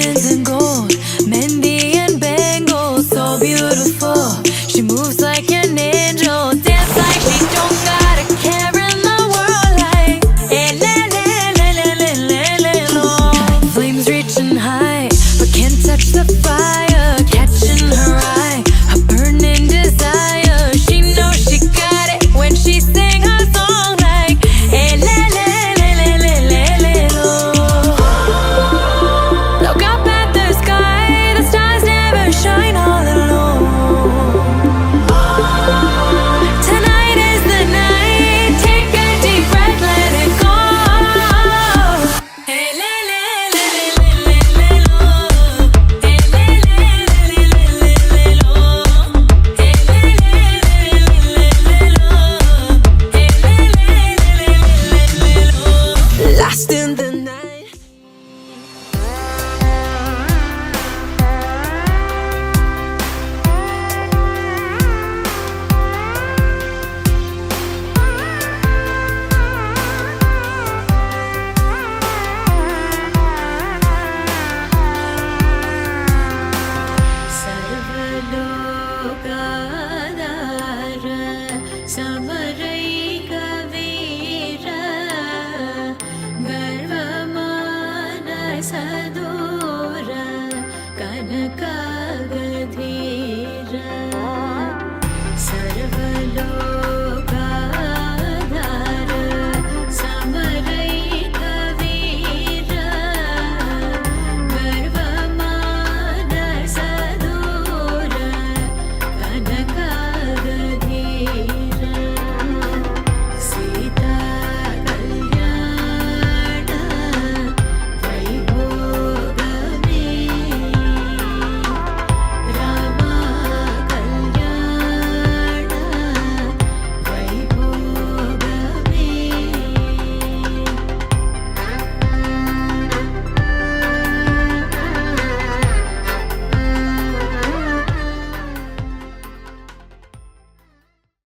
diamonds and gold, Mendy and bangles, so beautiful. She moves like an angel, dance like she don't got a care in the world, like lo. Flames reaching high, but can't touch the fire, catching her eye, a burning desire. She knows she got it when she sing her song, like lo. Look up at the sky, the stars never shine all alone. Tonight is the night, take a deep breath, let it go. Lost in the